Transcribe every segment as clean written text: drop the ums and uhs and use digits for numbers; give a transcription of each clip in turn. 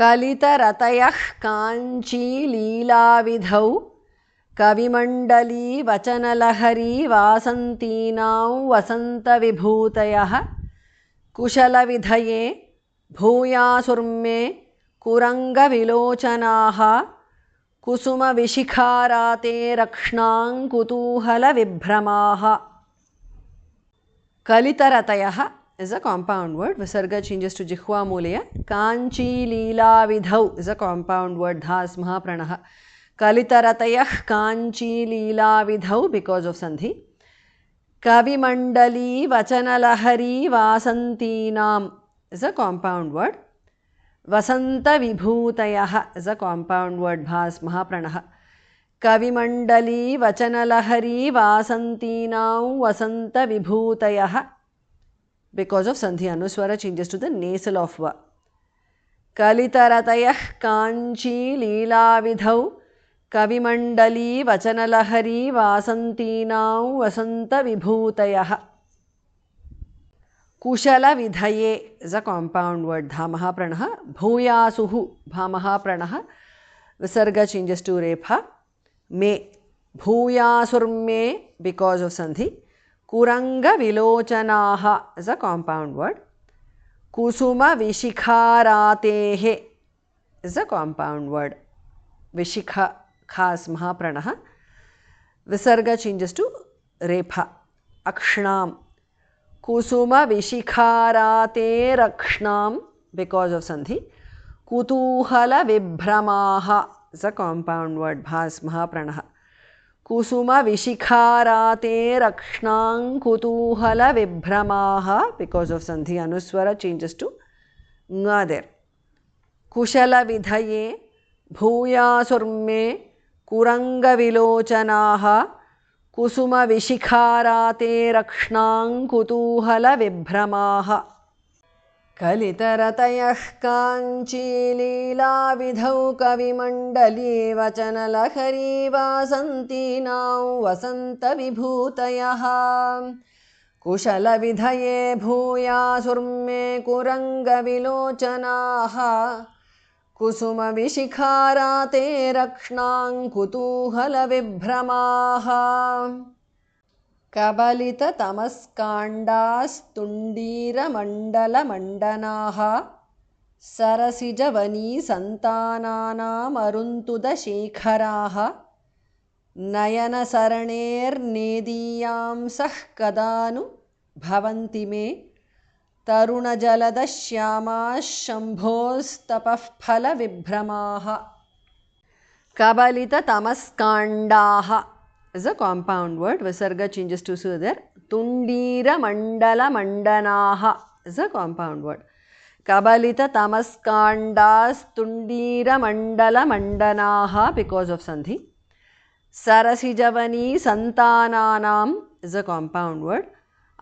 कलितरतयः काञ्चीलीलाविधौ कविमण्डली वचनलहरी वासन्तीनां वसन्तविभूतयः कुशलविधये भूयासुर्मे कुरङ्गविलोचनाः कुसुमविशिखाराते रक्ष्णां कुतूहलविभ्रमाः. Kalitaratayaha is a compound word. Visarga changes to Jihva Mulaya. Kanchi Leela Vidhau is a compound word. Dhas Mahapranaha. Kalitaratayah Kanchi Leela Vidhau because of Sandhi. Kavi Mandali Vachanalahari Vasantinam is a compound word. Vasanta Vibhutayah is a compound word. Bhas Mahapranaha. Kavimandali Vachanalahari Vasantinam Vasanta Vibhutayah because of Sandhi. Anuswara changes to the nasal of Va. Kalitaratayah Kanchi Leela Vidhau Kavimandali Vachanalahari Vasantinam Vasanta Vibhutayah. Kushala Vidhaye is a compound word. Dhamaha Pranaha. Bhuyasuhu Bhamaha Pranaha. Visarga changes to Repha. Me bhuyasur-me because of Sandhi. Kuranga vilochanaha is a compound word. Kusuma vishikaratehe is a compound word. Vishikha khas mahapranaha. Visarga changes to repha. Akshnam. Kusuma vishikharate rakshnam because of Sandhi. Kutuhala vibhramaha is a compound word. Bhas Mahapranaha. Kusuma Vishikharate Rakshnang Kutuhala Vibhramaha because of Sandhi. Anuswara changes to Nga there. Kushala Vidhaye Bhuyasurme Kuranga Vilochanaha Kusuma Vishikharate Rakshnang Kutuhala Vibhramaha. Kalitaratayah Kanchilila-vidhau Kavimandali Vachanalahari Vasantinam Vasanta-vibhutayah Kushala-vidhaye Bhuyasurme Kuranga-vilochanaha Kusuma-vishikharate Rakshnang Kutuhala-vibhramaha. Kabalita Tamaskandastundira Mandala Mandanaha Sarasijavani Santanana Maruntuda Shekharaha Nayana Saraner Nediyam Sahkadanu Bhavantime Taruna Jalada Shyama Shambhos Tapafphala Vibhramaha. Kabalita Tamaskandaha is a compound word. Visarga changes to Sudhar. Tundira Mandala Mandanaha is a compound word. Kabalita Tamaskandas Tundira Mandala Mandanaha because of Sandhi. Sarasijavani Santananam is a compound word.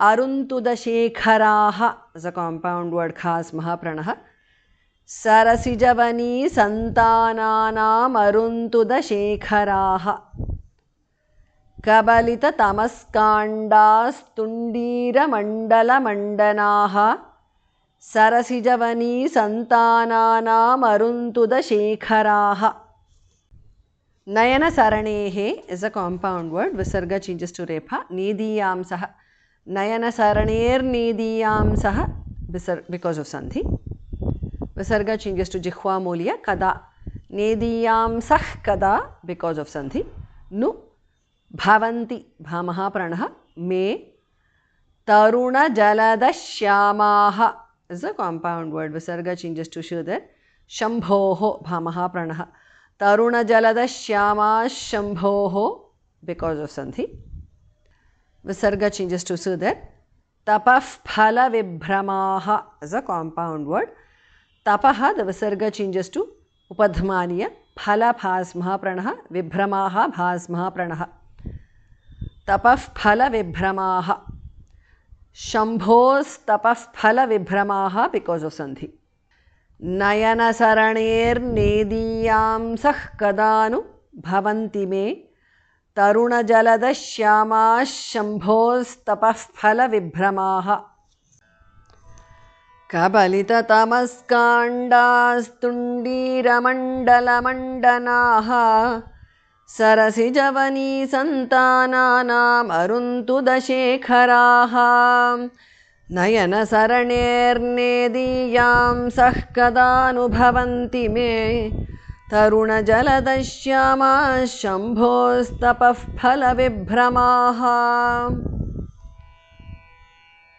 Aruntuda Shekharaha is a compound word. Khas Mahapranaha. Sarasijavani Santananam Aruntuda Shekharaha. Kabalita Tamaskandas-tundira mandala mandanaha Sarasijavani santananam aruntuda shekharaha. Nayana Saranehe is a compound word. Visarga changes to Repha. Nediyam saha. Nayana Saraner Nediyam saha because of Sandhi. Visarga changes to Jihva Mulya. Kada. Nediyam sah kada because of Sandhi. Nu Bhavanti Bhamaha Pranaha. Me Taruna Jalada Shyamaha is a compound word. Visarga changes to Shudar. Shambhoho Bhamaha Pranaha. Taruna Jalada Shyama Shambhoho because of Sandhi. Visarga changes to Sudar. Tapaf Phala Vibhramaha is a compound word. Tapaha, the Visarga changes to Upadhmaniya. Phala Bhas Mahapranaha. Vibhramaha Bhas Mahapranaha. Tapaf Phala Vibhramaha. Shambhos Tapaf Phala Vibhramaha because of Sandhi. Nayana Saraner Nediyam Sah Kadanu Bhavanti Me Taruna Jalada Shyama Shambhos Tapaf Phala Vibhramaha. कबलिततमस्काण्डास्तुण्डीरमण्डलमण्डनाः सरसिजवनीसन्तानानामरुन्तुदशेखराः नयनसरणेर्नेदीयां सः कदानुभवन्ति मे तरुणजलदश्यामाः शम्भोस्तपः फलविभ्रमाः।